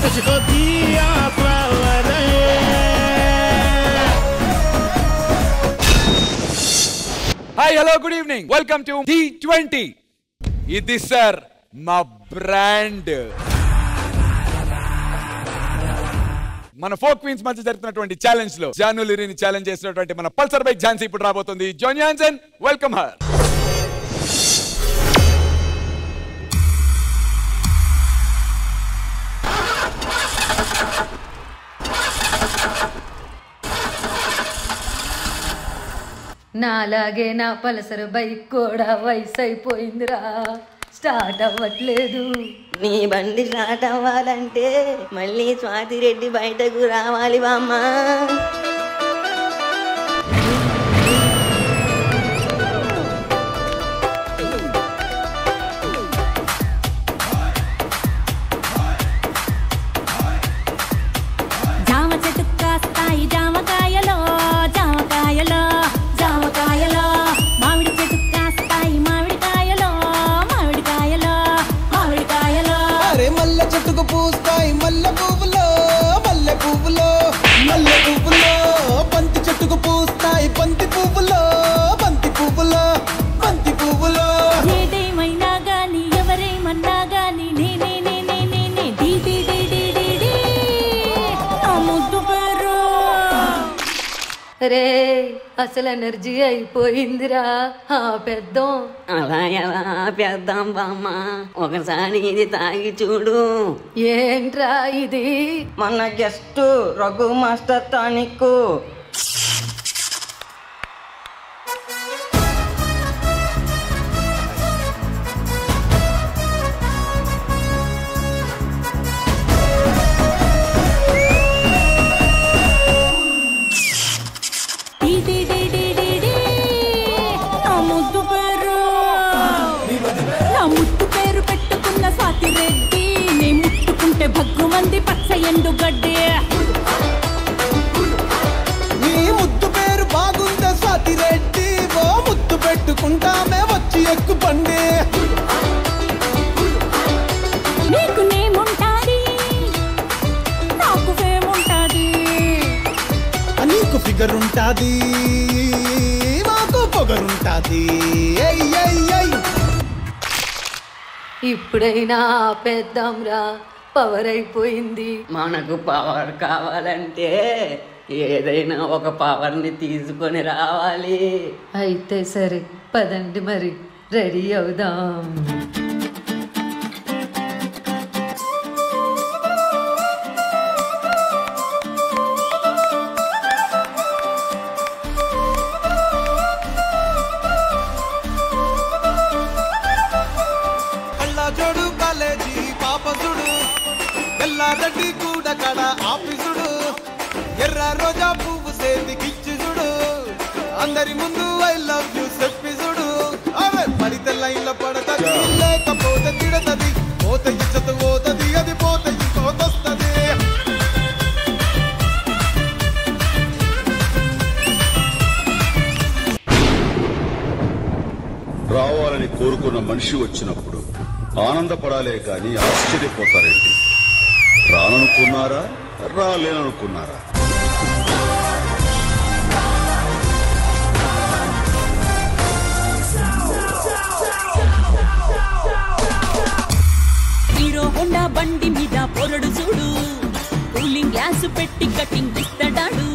तुझको दिया flower Hi, hello, good evening. Welcome to D20. This sir, my brand. మన folk queens మధ్య జరుగుతున్నటువంటి ఛాలెంజ్ లో జాను లిరిని ఛాలెంజ్ చేసినటువంటి మన పల్సర్ బైక్ ఝాన్సీ ఇప్పుడు రాబోతుంది. John Johnson, welcome her. నాలాగే నా పల్సర్ బైక్ కూడా వయసు అయిపోయిందిరా, స్టార్ట్ అవ్వట్లేదు. నీ బండి స్టార్ట్ అవ్వాలంటే మళ్ళీ స్వాతి రెడ్డి బయటకు రావాలి బామ్మ. జామ చెట్టు కాస్తాయి జామకాయలో, జామకాయలో జామకాయలో, మామిడి చెట్టు కాస్తాయి మామిడికాయలో, మామిడికాయలో మామిడికాయలో. అరే మల్లె చెట్టుకు పూస్తాయి మల్లె పువ్వులో, మల్లె పువ్వులో మల్లె పువ్వులో, బంతి చెట్టుకు పూస్తాయి బంతి పువ్వులో, బంతి పువ్వులో బంతి పువ్వులో. ఏదేమైనా గాని ఎవరేమన్నా గాని నేనే నేనే నేనే డి డి డి డి డి డి నా ముద్దు పేరు. రే అసలు ఎనర్జీ అయిపోయిందిరా, పెద్దాం. అలా ఎలా పెద్దాం బామ్మ, ఒకసారి ఇది తాగి చూడు. ఏంట్రా ఇది? మన guest Raghu master tonic. Dhee Dhee Dhee Dhee Dhee Dhee నా ముద్దు పేరు. నా ముద్దు పేరు పెట్టుకున్న స్వాతి రెడ్డి, నే ముట్టుకుంటే భగ్గుమంది పచ్చ ఎండు గడ్డి. నీ ముద్దు పేరు బాగుందే స్వాతి రెడ్డి, ఓ ముద్దు పెట్టుకుంటామే వచ్చి ఎక్కు బండి. నీకు నేముంటాది, నాకు ఫేముంటాది. నీకు ఫిగర్ ఉంటాది, మాకు పొగరుంటాది. ఏయ్ ఏయ్ ఏయ్. ఇప్పుడైనా పెద్దాంరా, పవర్ అయిపోయింది. మనకు పవర్ కావాలంటే ఏదైనా ఒక పవర్ని తీసుకొని రావాలి. అయితే సరే పదండి మరి, రెడీ అవుదాం. జోడు కాలేజీ పాపసుడు, ఎల్లారెడ్డి కూడా కడ ఆఫీసుడు, ఎర్ర రోజా పువ్వు సేతికిచ్చి చూడు, అందరి ముందు ఐ లవ్ యూ చెప్పి చూడు. అవే పడితే లైన్ల పడతది, లేకపోతే తిడతది, పోత ఇచ్చత పోతది, అది పోత ఇంకోతొస్తది. రావాలని కోరుకున్న మనిషి వచ్చినప్పుడు ఆనందపడాలే గాని ఆశ్చర్యపోతారేంటి? రాననుకున్నారా, రాలేననుకున్నారా? హీరో హోండా బండి మీద పొరడు చూడు, కూలింగ్ గ్లాస్ పెట్టి కటింగ్ ఇస్తాడాడు,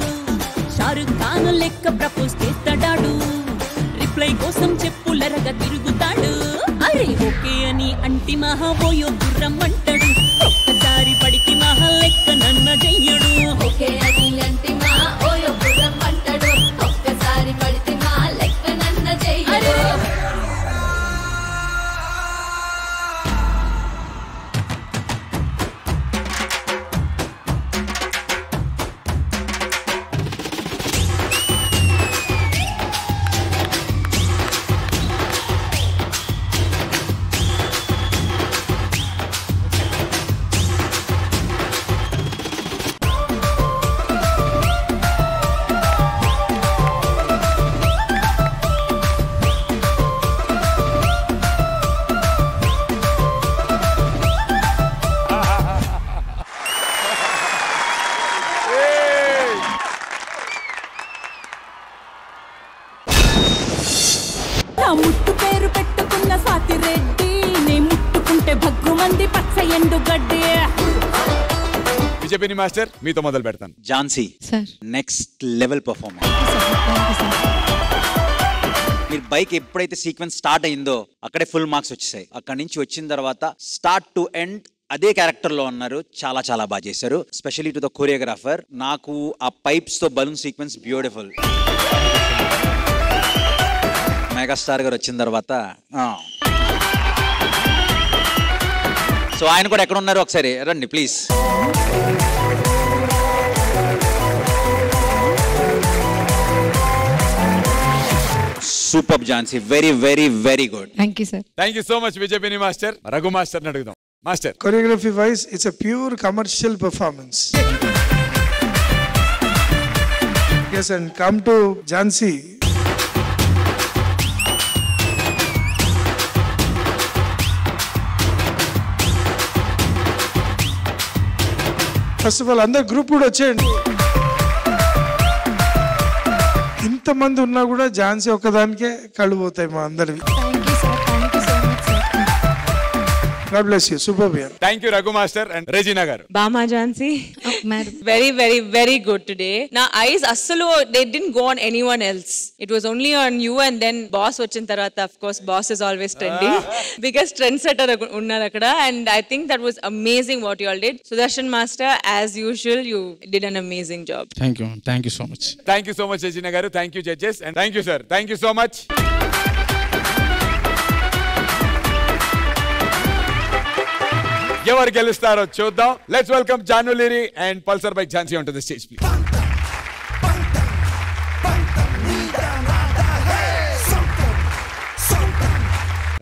షారుఖ్ ఖాన్ లెక్క ప్రపోజ్ చేస్తాడాడు, రిప్లై కోసం చెప్పులరగా తిరుగుతాడు. అరే ఓకే అని అంటి మహా పోయో గుర్రం అంటాడు, ఒక్కసారి పడికి మహా లెక్క నన్న చెయ్యడు. ఓకే అని అంటి మహా పోయో గుర్రం అంటాడు, ఒక్కసారి పడికి మహా లెక్క నన్న చెయ్యడు. విజయపిని మాస్టర్ మీతో మొదలు పెడతాను. Jhansi sir next level performance. మీరు బైక్ ఎప్పుడైతే సీక్వెన్స్ స్టార్ట్ అయిందో అక్కడే ఫుల్ మార్క్స్ వచ్చేసాయి. అక్కడి నుంచి వచ్చిన తర్వాత స్టార్ట్ టు ఎండ్ అదే క్యారెక్టర్ లో ఉన్నారు. చాలా చాలా బాగా చేశారు. Specially to the choreographer. నాకు ఆ పైప్స్ తో బలూన్ సీక్వెన్స్ బ్యూటిఫుల్. మెగాస్టార్ గారు వచ్చిన తర్వాత సో ఆయన కూడా ఎక్కడ ఉన్నారు ఒకసారి రండి please. Super Jhansi, very very very good. Thank you sir. Thank you so much Vijay Pinni master. Raghu master అడుగుదాం. Master, choreography wise it's a pure commercial performance. Yes, and come to Jhansi. First of all అందరు group కూడా వచ్చేయండి. ఇంతమంది ఉన్నా కూడా ఝాన్సీ ఒక్కదానికే కళ్ళు పోతాయి మా అందరివి. God bless you. Super beer. Thank you Raghu Master and Regina garu. Bama Jhansi. Madam. Very, very, very good today. Now eyes assalu they didn't go on anyone else. It was only on you and then boss vachin tarvata of course boss is always trending. Biggest trendsetter unnaru akkada and I think that was amazing what you all did. Sudarshan Master as usual you did an amazing job. Thank you so much. Thank you so much Regina garu. Thank you judges and thank you sir. Thank you so much. ఎవరు గెలుస్తారో చూద్దాం. Let's welcome Janu Lyri and Pulsar bike Jhansi on to the stage please.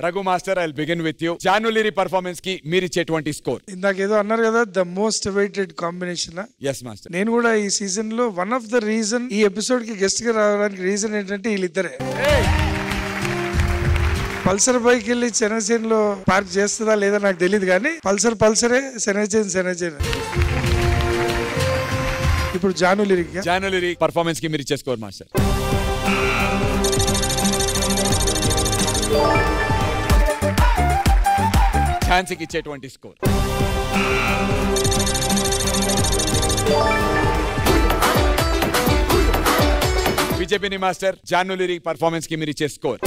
Raghu master I will begin with you. Janu Lyri performance కి మీరు ఇచ్చేటువంటి score. ఇందాక ఏదో అన్నారు కదా the most awaited combination. Yes master. నేను కూడా ఈ సీజన్ లో వన్ ఆఫ్ ద రీజన్ ఈ ఎపిసోడ్ కి గెస్ట్ గా రావడానికి రీజన్ ఏంటంటే వీళ్ళిద్దరే. పల్సర్ బైక్ వెళ్ళి సెనజన్ లో పార్క్ చేస్తుందా లేదా నాకు తెలియదు కానీ పల్సరే సెనజన్. ఇప్పుడు జానులిరి పర్ఫార్మెన్స్ కి మీరు ఇచ్చే స్కోర్ మాస్టర్. ఝాన్సీకి ఇచ్చేటువంటి score. Vijay Pinni master Janu Lyri performance కి మీరు ఇచ్చే స్కోర్.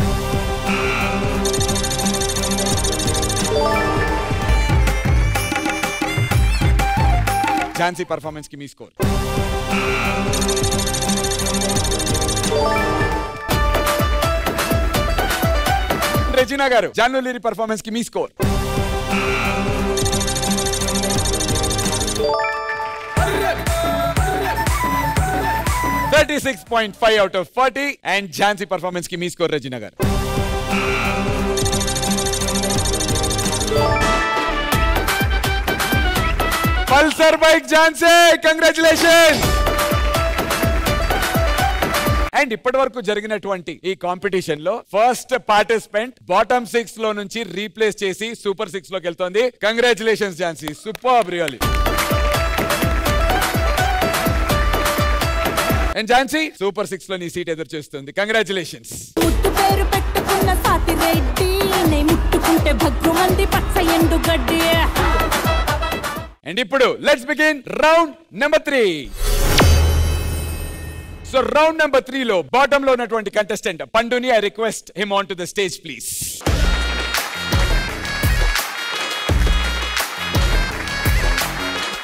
ఝాన్సీ పర్ఫార్మెన్స్ కి మీ స్కోర్. రెజినా గారు జానులిరి పర్ఫార్మెన్స్ కి మీ score. $36.5 out of 40 and Jhansi performance కి మీ స్కోర్ రెజినా గారు. Pulsar bike Jhansi congratulations. And ఇప్పటి వరకు జరిగినటువంటి ఈ కాంపిటీషన్ లో ఫస్ట్ పార్టిసిపెంట్ బాటమ్ 6 లో నుంచి రీప్లేస్ చేసి సూపర్ 6 లోకి వెళ్తోంది. Congratulations Jhansi, super really. And Jhansi super 6 లో నీ సీట్ ఎదురు చూస్తుంది. కంగ్రాచులేషన్స్. అండ్ ఇప్పుడు let's begin round number 3. So round number 3 లో బాటమ్ లో ఉన్నటువంటి కంటెస్టెంట్ పండుని I request him on to the stage please.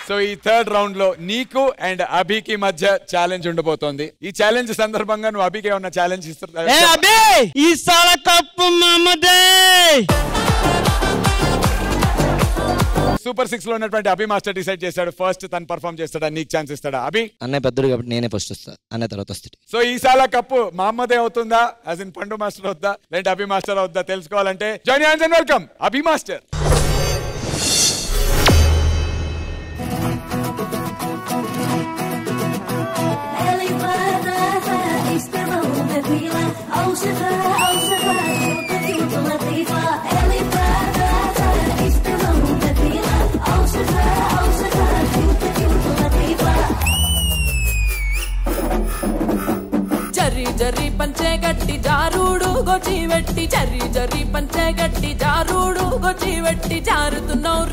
So ఈ థర్డ్ రౌండ్ లో నీకు అండ్ అభికి మధ్య ఛాలెంజ్ ఉండబోతోంది. ఈ ఛాలెంజ్ సందర్భంగా నువ్వు అభికి ఏమన్నా ఛాలెంజ్ ఇస్తున్నా? సూపర్ 6 లో ఉన్నటువంటి అభి మాస్టర్ డిసైడ్ చేశాడు ఫస్ట్ తను పర్ఫార్మ్ చేస్తాడా, నీకు ఛాన్స్ ఇస్తాడా? అభి అన్నయ్య పెద్దడు కాబట్టి నేనే ఫస్ట్ వస్తా, అన్నయ్య తర్వాత వస్తాడు. సో ఈసాల కప్పు మహమ్మదే అవుతుందా, యాజ్ ఇన్ పండు మాస్టర్ అవుద్దా, లేదంటే అభి మాస్టర్ అవుద్దా తెలుసుకోవాలంటే join hands and welcome Abhi master. జర్రి పంచే గట్టి జారుడు గొచ్చి వెట్టి జర్రి పంచే గట్టి జారుడు గొచ్చి వెట్టి జారుతున్నావు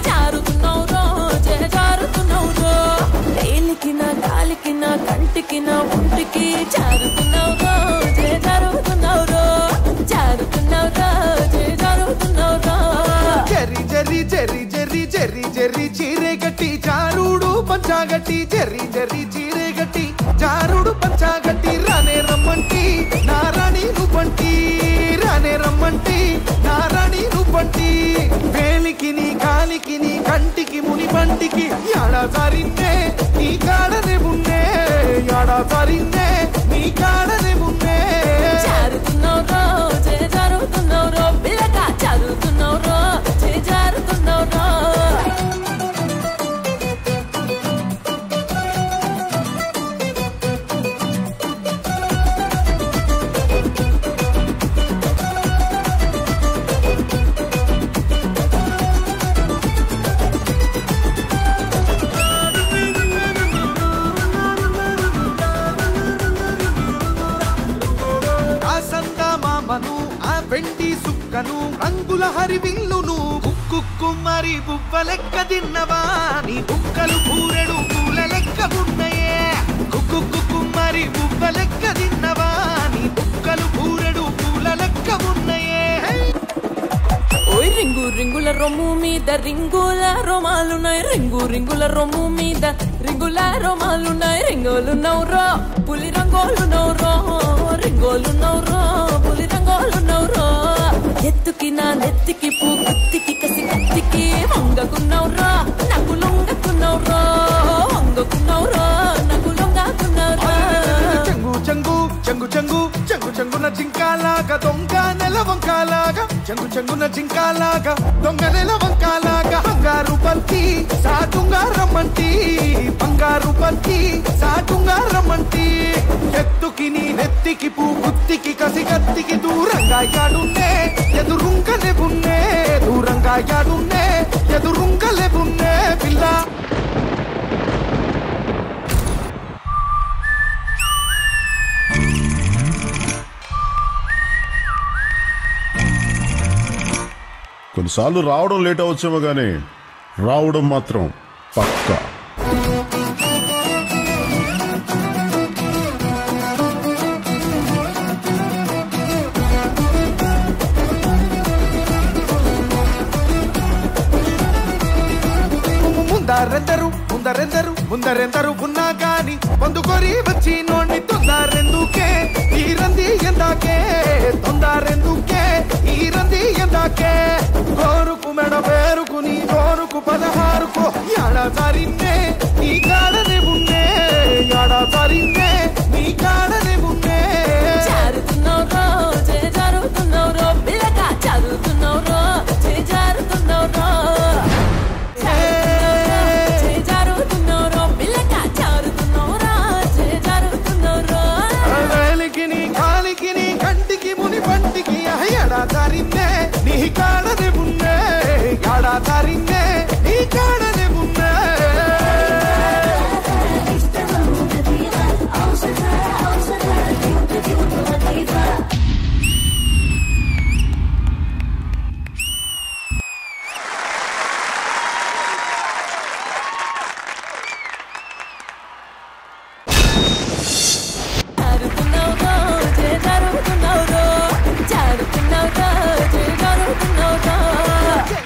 జారుతున్నావు జారుతున్నావు రో జారుతున్నావు రో జారుతున్నావు రో జారుతున్నావు రో జరి జరి జరి జరి జరి జరి చీరే గట్టి జారుడు పంచాగట్టి జరి జరి చీరే గట్టి జారుడు పంచాగట్టి రానే రమ్మంటి నారాణి నువ్వంటి రానే రమ్మంటి నారాణి నువ్వంటి వేలికి నీ కాలికి నీ కంటికి ముని పంటికి యాడా సారిందే నీ కాడనే ఉన్నే యాడా సారిందే నీ కాడనే ఉన్నే జారుతున్నావు రో జారుతున్నావు రో పిల్లగా జారుతున్నావు రో జారుతున్నావు రో వెండి సుక్కను రంగుల హరివిల్లును కుక్కు మరి బువ్వలెక్క తిన్నవా నీ బుక్కలు పూరెడు పూల లెక్క ఉన్నయే కుక్కు మరి బువ్వలెక్క తిన్నవా నీ బుక్కలు పూరెడు పూల లెక్క ఉన్నయే ఓయ్ రింగు రింగుల రొమ్ము మీద రింగుల రోమాలున్నాయి రింగు రింగుల రొమ్ము మీద రింగుల రోమాలున్నాయి రింగోలు నవ్వురో పులి రంగోలు నవ్వురో రింగోలు నవ్వురో పులి రంగోలు నవ్వురో ఎత్తుకి నా నెత్తికి పూ గుత్తికి కసి కత్తికి వంగకున్నవ్వురో నాకు లొంగకున్నవ్వురో వంగకున్నవ్వురో నాకు లొంగకున్నవ్వురో చెంగు చెంగు చెంగు చెంగు చెంగు చెంగున జింకాలాగా దొంగ నెల వంకాలాగా చెంగు చెంగున జింకాలాగా దొంగ నెల వంకాలాగా బంగారు బంతి సాటుంగా రమ్మంటి బంగారు బంతి సాటుంగా రమ్మంటి ఎత్తుకి నీ నెత్తికి పూ గుత్తికి కసి కత్తికి దూరంగా యాడున్నే ఎదురుంగలే బున్నే దూరంగా యాడున్నే ఎదురుంగలే బున్నే పిల్ల కొన్నిసార్లు రావడం లేట్ అవచ్చేమో కానీ రావడం మాత్రం పక్కా. ముందరెందరు ఉన్నా గాని పొందుకొని వచ్చి నోడిని తొందరెందుకే ఈ రంది ఎందాకే తొందరెందుకే ఈ రంది ఎందాకే కోరుకు మెడ పేరుకు నీ కోరుకు 16కు యాడా సారిందే నీ కాడనే ఉన్నే యాడా సారిందే నీ కాడనే ఉన్నే జారుతున్నావు రో జారుతున్నావు రో పిల్లగా జారుతున్నావు రో జారుతున్నావు రో దారిందే నీ కాడనే ఉన్నే యాడా దారిందే నీ కాడనే ఉన్నే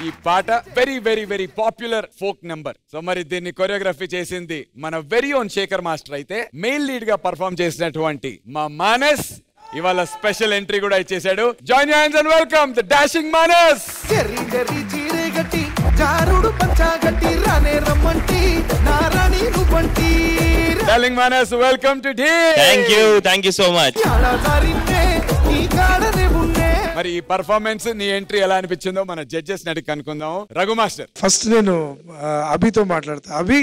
ఈ పాట very very very popular folk number. So మరి దీన్ని కొరియోగ్రఫీ చేసింది మన వెరీ ఓన్ శేఖర్ మాస్టర్ అయితే మెయిన్ లీడ్ గా పర్ఫార్మ్ చేసినటువంటి మా మానస్ ఇవాళ స్పెషల్ ఎంట్రీ కూడా ఇచ్చేసాడు. Join your hands and welcome the dashing Manas. చెర్రీ చెర్రీ చీరే గట్టి జారుడు పంచాగట్టి రానే రమ్మంటి నారాణి నువ్వంటి darling Manas welcome to Dhee. Thank you so much. యాడా దారిందే నీ కాడనే ఉన్నే. మరి ఈ పర్ఫార్మెన్స్ నీ ఎంట్రీ ఎలా అనిపించిందో మన జడ్జెస్ అడిగి కనుక్కుందాం. రఘు మాస్టర్ ఫస్ట్ నేను అభితో మాట్లాడతా. Abhi,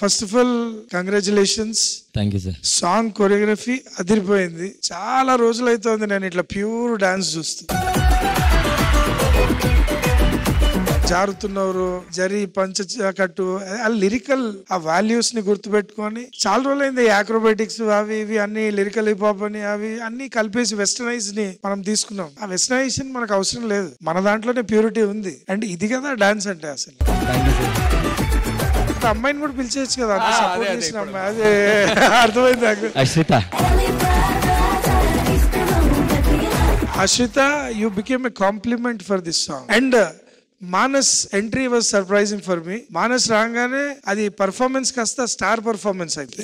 first of all congratulations. Thank you sir. Song choreography అదిరిపోయింది. చాలా రోజులు అవుతుంది నేను ఇట్లా ప్యూర్ డాన్స్ చూస్తూ. జారుతున్నారు జరి పంచ కట్టు ఆ లిరికల్ ఆ వాల్యూస్ ని గుర్తుపెట్టుకొని చాలా రోజులైంది. యాక్రోబాటిక్స్ అవి ఇవి అన్ని లిరికల్ హిప్ హాప్ అని అవి అన్ని కలిపేసి వెస్టర్నైజ్ ని మనం తీసుకున్నాం. ఆ వెస్టర్నైజేషన్ మనకు అవసరం లేదు, మన దాంట్లోనే ప్యూరిటీ ఉంది. అండ్ ఇది కదా డాన్స్ అంటే అసలు. తర్వాత అమ్మాయిని కూడా పిలిచేయచ్చు కదా, సపోర్ట్ చేసిన అమ్మాయి. అదే అర్థమైంది నాకు. Ashrita, you became a compliment for this song. And Manas entry was surprising for me. Manas రాగానే అది పర్ఫార్మెన్స్ కాస్త స్టార్ పర్ఫార్మెన్స్ అయితే.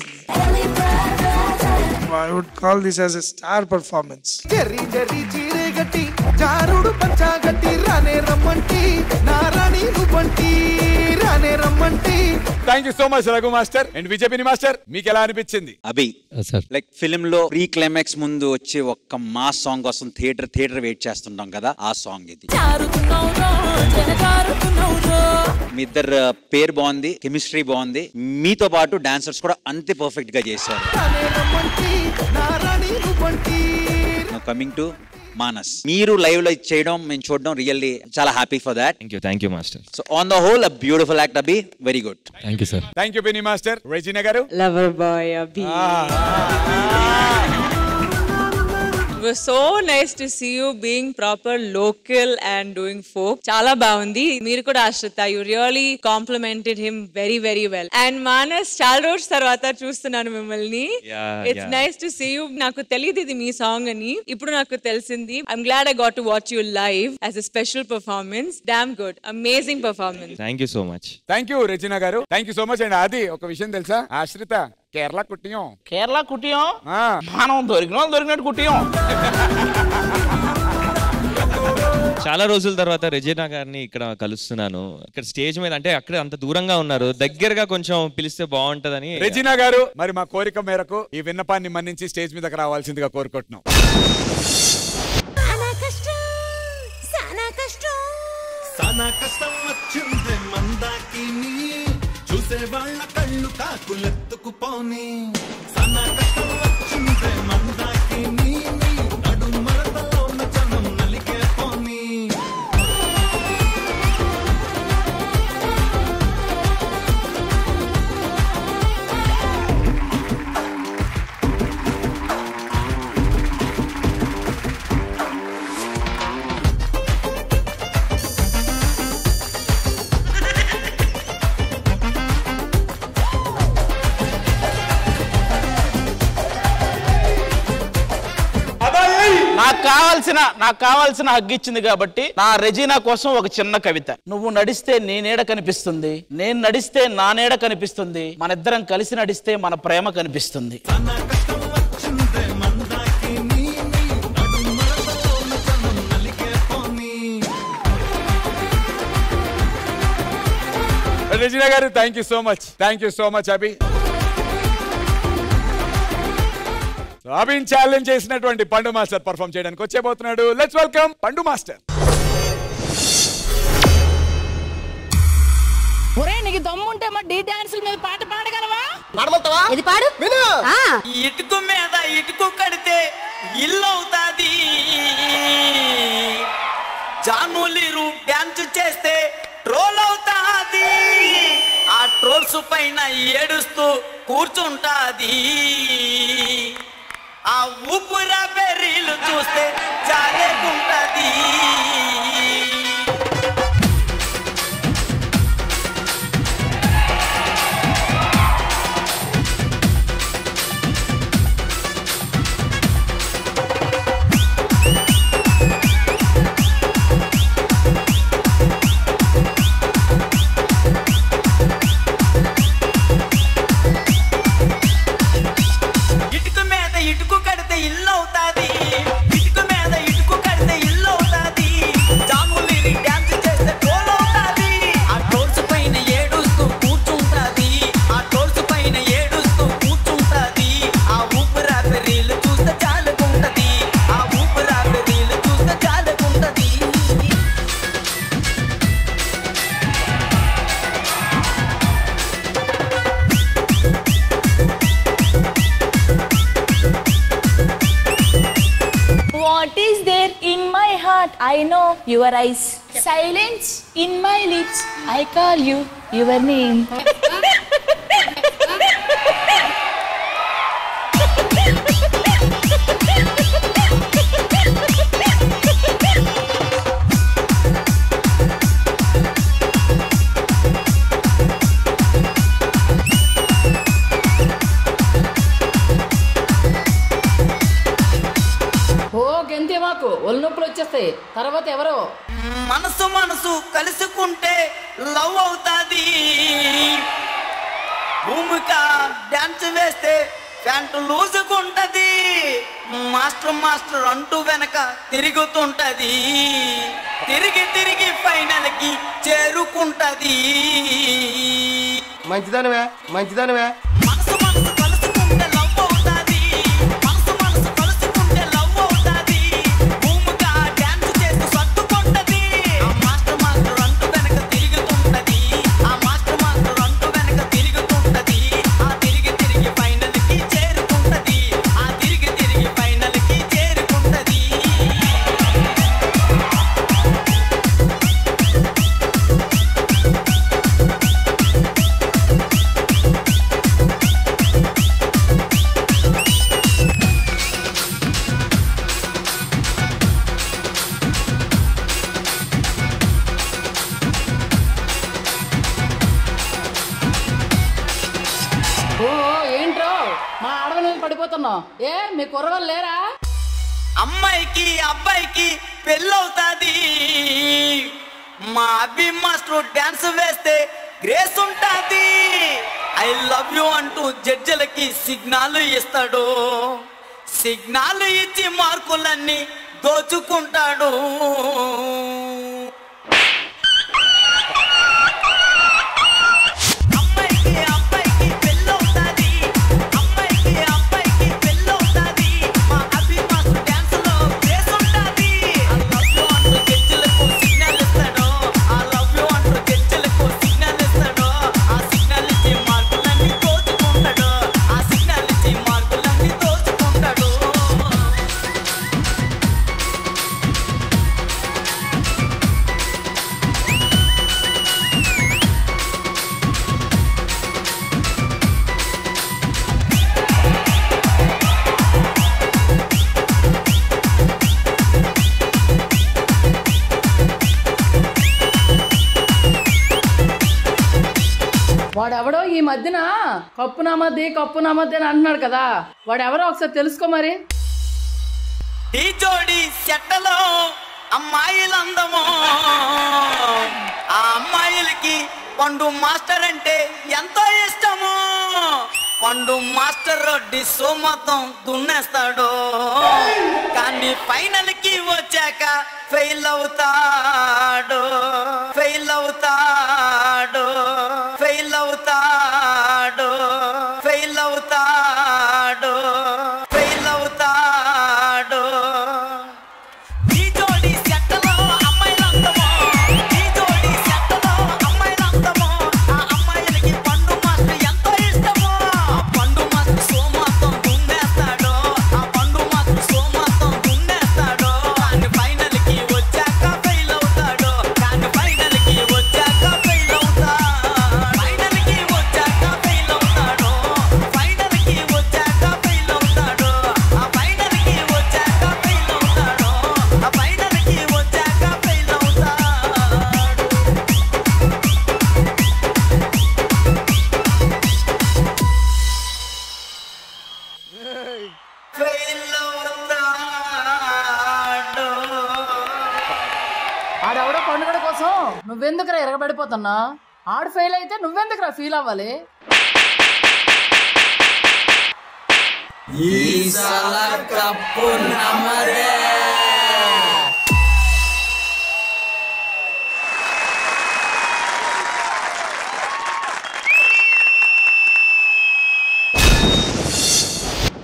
I would call this as a star performance. జరి జరి చీరే గట్టి జారుడు పంచా గట్టి రానే రమ్మంటి నారాణి నువ్వంటి రానే రమ్మంటి. Thank you so much Raghu master and Vijay Pinni master, మీకు ఎలా అనిపించింది? అభి లైక్ ఫిల్మ్ లో ప్రీ క్లైమాక్స్ ముందు వచ్చే ఒక్క మాస్ సాంగ్ కోసం థియేటర్ వెయిట్ చేస్తుంటాం కదా, ఆ సాంగ్ ఇది. మీ ఇద్దరు పేరు బాగుంది, కెమిస్ట్రీ బాగుంది, మీతో పాటు డాన్సర్స్ కూడా అంతే పర్ఫెక్ట్ గా చేశారు. కమింగ్ టు మానస్, మీరు లైవ్ లో చేయడం మేము చూడడం రియల్లీ చాలా happy for that. Thank you master. So on the whole a beautiful act Abhi, very good. Thank you sir. Thank you Pinni master. Regina గారు, lover boy Abhi. It was so nice to see you being proper local and doing folk. Chala baagundi. Meer kuda Ashrita, you really complimented him very very well. And Manas, చాలా రోజుల తర్వాత చూస్తున్నాను మిమ్మల్ని. It's nice to see you. నాకు తెలియదు ఇది మీ song అని, ఇప్పుడు నాకు తెలిసింది. I'm glad I got to watch you live as a special performance. Damn good, amazing performance. Thank you so much. Thank you Regina గారు, thank you so much. And అది ఒక విషయం తెలుసా, ఆశ్రిత కేరళ కుట్టియం. కేరళ కుట్టియం మనం దొరికినట్టు కుట్టియం. చాలా రోజుల తర్వాత రెజినా గారిని ఇక్కడ కలుస్తున్నాను. ఇక్కడ స్టేజ్ మీద, అంటే అక్కడ అంత దూరంగా ఉన్నారు, దగ్గరగా కొంచెం పిలిస్తే బాగుంటదని. రెజినా గారు, మరి మా కోరిక మేరకు ఈ విన్నపాన్ని మన్నించి స్టేజ్ మీదకి రావాల్సిందిగా కోరుకుంటున్నాం. కష్టం వచ్చింది మందాకిని, చూసే వాళ్ళ కళ్ళు కాకులెత్తుకుపోని. సనా కష్టం వచ్చింది మందాకిని, నడు మరతలో ఉన్న జనం నలిగే పోని. నాకు కావాల్సిన హగ్గు ఇచ్చింది కాబట్టి నా రెజీనా కోసం ఒక చిన్న కవిత. నువ్వు నడిస్తే నీ నీడ కనిపిస్తుంది, నేను నడిస్తే నా నీడ కనిపిస్తుంది, మన ఇద్దరం కలిసి నడిస్తే మన ప్రేమ కనిపిస్తుంది. రెజినా గారు, thank you so much. Thank you so much Abhi. అభిని ఛాలెంజ్ చేసినటువంటి పండు మాస్టర్ పర్ఫామ్ చేయడానికి వచ్చేబోతున్నాడు. Let's welcome Pandu master. ఒరే, నీకు దమ్ముంటే మా డీ డాన్సుల మీద పాట పాడగలవా? పాడమంటావా? ఇది పాడు. విను. ఇటుకు మీద ఇటుకు కడితే ఇల్లు అవుతాది, జానులీరు డాన్స్ చేస్తే ట్రోల్ అవుతాది, ఆ ట్రోల్స్ పైన ఏడుస్తూ కూర్చుంటాది, ఆ ఊపుర బెర్రీలు చూస్తే జాలేకుంటది. ఇటుకు కడితే ఇల్లు అవుతాది, ఇటుకు మీద ఇటుకు కడితే ఇల్లు అవుతాది, జాములీరి డాన్స్ చేస్తే ట్రోల్ అవుతాది, ఆ ట్రోల్స్ పైన ఏడుస్తూ కూర్చుంటాది, ఆ ట్రోల్స్ పైన ఏడుస్తూ కూర్చుంటాది, ఆ ఊపిరాపి రీలు చూస్తే చాలుకుంటది, ఆ ఊపిరాపి రీలు చూస్తే చాలుకుంటది. What is there in my heart? I know your eyes. Silence in my lips. I call you your name. సరే తర్వాత ఎవరో మనసు మనసు కలుసుకుంటే లవ్ అవుతాది. భూమిక డాన్స్ వేస్తే ప్యాంటు లూజుకుంటది. మాస్టర్ మాస్టర్ అంటూ వెనక తిరుగుతుంటది. తిరిగి తిరిగి ఫైనల్ కి చేరుకుంటది. మంచిదానివే మంచిదానివే. మనసు మనసు కలుసుకుంటే లవ్ అవుతాది. మనసు మనసు కలుసుకుంటే లవ్ అవుతాది. భూమిక డాన్స్ చేస్తూ సర్దుకుంటది. ఆ మాస్టర్ మాస్టర్ అంటూ వెనక తిరుగుతుంటది. ఆ మాస్టర్ మాస్టర్ అంటూ వెనక తిరుగుతుంటది. ఆ తిరిగి తిరిగి ఫైనల్ కి చేరుకుంటది. ఆ తిరిగి తిరిగి ఫైనల్ కి చేరుకుంటది. ఓ ఏంట్రో మా ఆడవాళ్ళ మీద పడిపోతున్నావు. ఏ మీ కుర్రవాళ్ళు లేరా? అమ్మాయికి అబ్బాయికి పెళ్ళవుతాది. మా అబ్బి మాస్టర్ డాన్స్ వేస్తే గ్రేస్ ఉంటాది. ఐ లవ్ యూ అంటూ జడ్జిలకి సిగ్నల్ ఇస్తాడు. సిగ్నల్ ఇచ్చి మార్కులన్నీ దోచుకుంటాడు. అమ్మాయికి అబ్బాయికి పెళ్ళవుతాది. అమ్మాయికి అబ్బాయికి పెళ్ళవుతాది. మా అబ్బి మాస్టర్ డాన్స్ లో గ్రేస్ ఉంటాది. I love you అంటూ జడ్జిలకు సిగ్నల్ ఇస్తాడు. I love you అంటూ జడ్జిలకు సిగ్నల్ ఇస్తాడు. ఆ సిగ్నల్ ఇచ్చి మార్కులన్నీ దోచుకుంటాడు. ఆ సిగ్నల్ ఇచ్చి మార్కులన్నీ దోచుకుంటాడు. వాడెవడో ఈ మధ్యన కప్పు నమ్మద్ది అని అంటున్నాడు కదా, వాడెవరో ఒకసారి తెలుసుకో మరి. ఈ జోడి చెట్టలో అమ్మాయిలందమో. ఆ అమ్మాయిలకి పండు మాస్టర్ అంటే ఎంతో ఇష్టము. పండు మాస్టర్ డిస్సో మొత్తం దున్నేస్తాడు. కానీ ఫైనల్ కి వచ్చాక ఫెయిల్ అవుతాడు. ఫెయిల్ అవుతాడు. ఫెయిల్ అవుతాడు. ఫెయిల్ అవుతాడు. ఫెయిల్ అవుతాడు. ఈ జోడి చెట్టలో అమ్మాయిలందమో. ఈ జోడి చెట్టలో అమ్మాయిలందమో. ఆ అమ్మాయిలకి పండు మాస్టర్ ఎంతో ఇష్టమో. ఆ పండు మాస్టర్ సో మొత్తం దున్నేస్తాడు. ఆ పండు మాస్టర్ సో మొత్తం దున్నేస్తాడు. కానీ ఫైనల్ కి వచ్చాక ఫెయిల్ అవుతాడు. కానీ ఫైనల్ కి వచ్చాక ఫెయిల్ అవుతాడు. ఫైనల్ కి వచ్చాక ఫెయిల్ అవుతాడు. ఫైనల్ కి వచ్చాక ఫెయిల్ అవుతాడు. ఆ ఫైనల్ కి వచ్చాక ఫెయిల్ అవుతాడు. ఆ ఫైనల్ కి వచ్చాక ఫెయిల్ అవుతాడు. ఫెయిల్ అవుతాడు. ఆడెవడో పండుగ కోసం నువ్వెందుకురా ఎరగబడిపోతున్నా? ఆడు ఫెయిల్ అయితే నువ్వెందుకురా ఫీల్ అవ్వాలి? ఈసాల కప్పు నమ్మదే.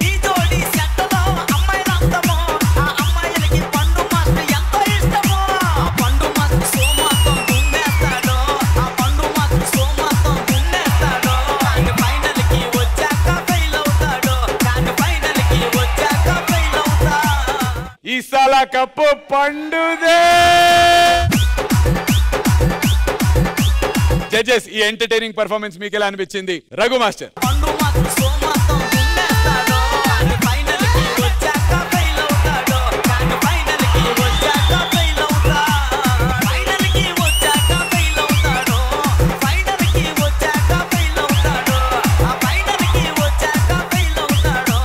ఈ జోడి చెట్టలో అమ్మాయిలందమో. ఆ అమ్మాయిలకి పండు మాస్టర్ ఎంతో ఇష్టమో. ఆ పండు మాస్టర్ సో మొత్తం దున్నేస్తాడు. ఆ పండు మాస్టర్ సో మొత్తం దున్నేస్తాడు. కానీ ఫైనల్ కి వచ్చాక ఫెయిల్ అవుతాడు. కానీ ఫైనల్ కి వచ్చాక ఫెయిల్ అవుతాడు. ఈ సాల కప్పు పండుదే. జడ్జెస్, ఈ ఎంటర్టైనింగ్ పర్ఫార్మెన్స్ మీకు ఎలా అనిపించింది? రఘు మాస్టర్. పండు మాస్టర్ సో మొత్తం దున్నేస్తాడు. కానీ ఫైనల్ కి వచ్చాక ఫెయిల్ అవుతాడు. కానీ ఫైనల్ కి వచ్చాక ఫెయిల్ అవుతాడు. ఫైనల్ కి వచ్చాక ఫెయిల్ అవుతాడు. ఫైనల్ కి వచ్చాక ఫెయిల్ అవుతాడు. ఆ ఫైనల్ కి వచ్చాక ఫెయిల్ అవుతాడు.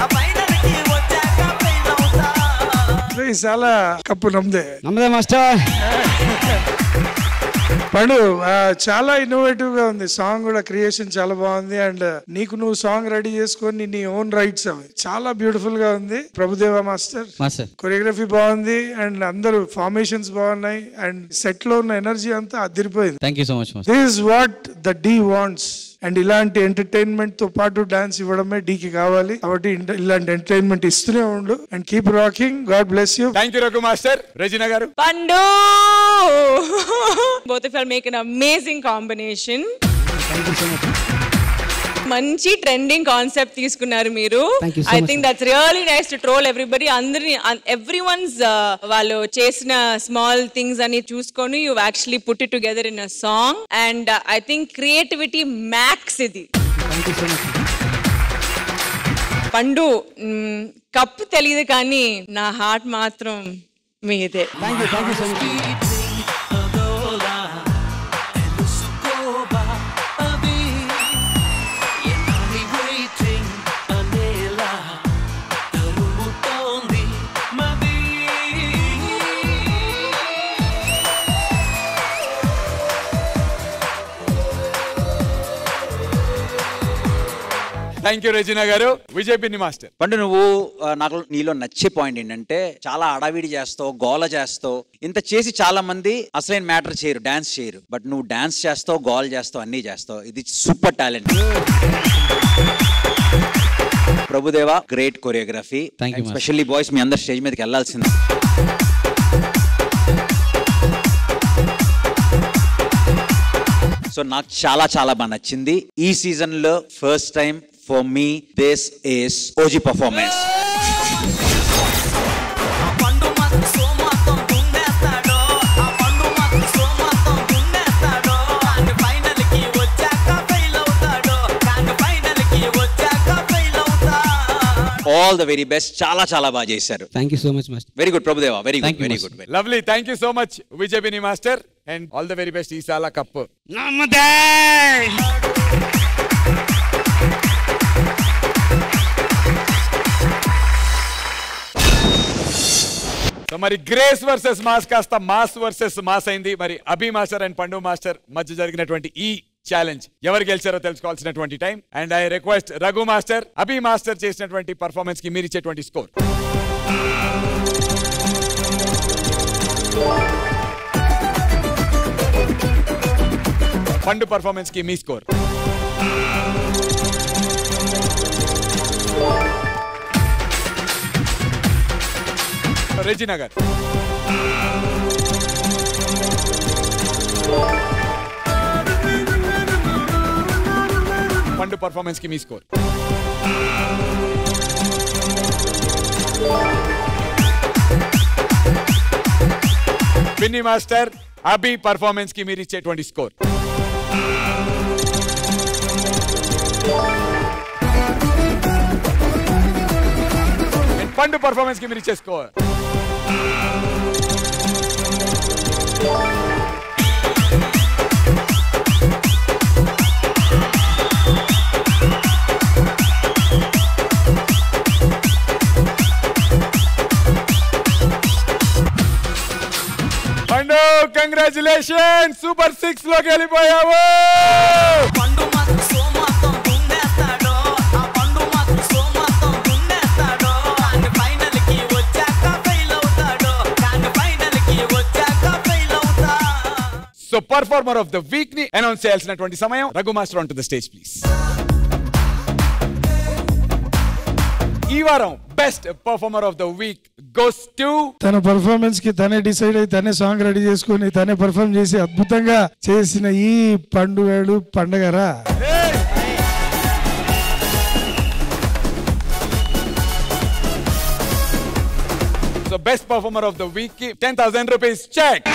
ఆ ఫైనల్ కి వచ్చాక ఫెయిల్ అవుతాడు. చాలా కప్పు నమ్మదే మాస్టర్. పండు చాలా ఇన్నోవేటివ్ గా ఉంది. సాంగ్ కూడా క్రియేషన్ చాలా బాగుంది. అండ్ నీకు నువ్వు సాంగ్ రెడీ చేసుకొని నీ ఓన్ రైట్స్ అవి చాలా బ్యూటిఫుల్ గా ఉంది. ప్రభుదేవ మాస్టర్ కొరియోగ్రఫీ బాగుంది. అండ్ అందరూ ఫార్మేషన్స్ బాగున్నాయి. అండ్ సెట్ లో ఉన్న ఎనర్జీ అంతా అదిరిపోయింది. Thank you so much. This is what the Dhee wants. And ఇలాంటి ఎంటర్టైన్మెంట్ తో పాటు డాన్స్ ఇవ్వడమే డీకి కావాలి. కాబట్టి ఇలాంటి ఎంటర్టైన్మెంట్ ఇస్తూనే ఉండు. And keep rocking. God bless you. Thank you Raghu master. Regina గారు. పండు both of you make an amazing combination. మంచి ట్రెండింగ్ కాన్సెప్ట్ తీసుకున్నారు మీరు. I think that's really nice to troll everybody. అందరిని ఎవ్రీవన్స్ వాళ్ళు చేసిన స్మాల్ థింగ్స్ అని చూసుకొని you actually put it together in a song. And I think creativity max ఇది. పండు కప్పు తెలియదు కానీ నా హార్ట్ మాత్రం మీదే. థ్యాంక్ యూ రెజినా గారు. విజయ్ పిన్ని మాస్టర్. పండు నువ్వు నాకు నీలో నచ్చే పాయింట్ ఏంటంటే చాలా అడావిడి చేస్తావు, గోల చేస్తావు. ఇంత చేసి చాలా మంది అసలైన మ్యాటర్ చేయరు, డాన్స్ చేయరు. బట్ నువ్వు డాన్స్ చేస్తావు, గోల్ చేస్తావు, అన్నీ చేస్తావు. ఇది super talent. Prabhu Deva great choreography. Especially boys మీ అందరు స్టేజ్ మీదకి వెళ్ళాల్సింది. సో నాకు చాలా చాలా బాగా నచ్చింది. ఈ సీజన్ లో first time for me this is OG performance. All the very best. చాలా చాలా బాగా చేశారు. Thank you so much master. Very good Prabhu Deva. Very good, very good. Lovely. Thank you so much Vijay Pinni master. And all the very best. ఈ సాల cup so మరి grace versus mass కాస్త mass versus mass అయింది. మరి Abhi master and Pandu master మధ్య జరిగినటువంటి ఈ challenge ఎవరు గెలిచారో తెలుసుకోవాల్సినటువంటి time. And I request Raghu master, Abhi master చేసినటువంటి పర్ఫార్మెన్స్ కి మీరు ఇచ్చేటువంటి స్కోర్. పండు పర్ఫార్మెన్స్ కి మీ స్కోర్. రెజినా గారు. పండు పర్ఫార్మెన్స్ కి మీ స్కోర్. పిన్ని మాస్టర్, అభి పర్ఫార్మెన్స్ కి మీరు ఇచ్చేటువంటి స్కోర్. పండు పర్ఫార్మెన్స్ కి మీరు ఇచ్చే స్కోర్. పండు కంగ్రాచులేషన్, సూపర్ 6 లోకి వెళ్ళిపోయావు. So performer of the week ని అనౌన్స్ చేయాల్సినటువంటి సమయం. Raghu master on to the stage please. ఈ వారం best performer of the week goes to తన పర్ఫార్మెన్స్ కి తనే డిసైడ్ అయ్యి తనే సాంగ్ రెడీ చేసుకుని తనే పర్ఫార్మ్ చేసి అద్భుతంగా చేసిన ఈ పండుగడు పండగరా. So best performer of the week కి 10,000 rupees cheque.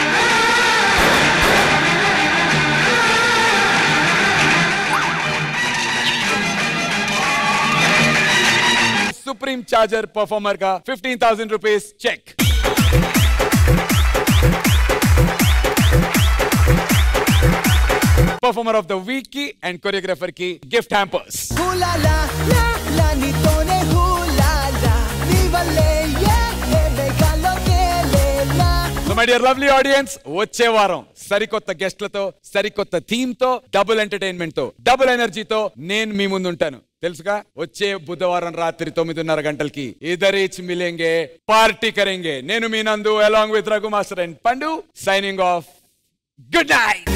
Supreme charger performer గా 15,000 rupees cheque. Performer of the week కి అండ్ కొరియోగ్రాఫర్ కి గిఫ్ట్ హ్యాంపర్స్. నీతోనే హూలాలా నీ వల్లే ఏ వేగాలోనే మై డియర్ లవ్లీ ఆడియన్స్, వచ్చే వారం సరికొత్త గెస్ట్లతో, సరికొత్త థీమ్ తో, డబుల్ ఎంటర్టైన్మెంట్ తో, డబుల్ ఎనర్జీతో నేను మీ ముందు ఉంటాను. తెలుసుగా, వచ్చే బుధవారం రాత్రి 9:30 గంటలకి ఇదర్ ఈచ్ మిలేంగే, పార్టీ కరేంగే. నేను మీ నందు along with Raghu master and పండు సైనింగ్ ఆఫ్. Good night.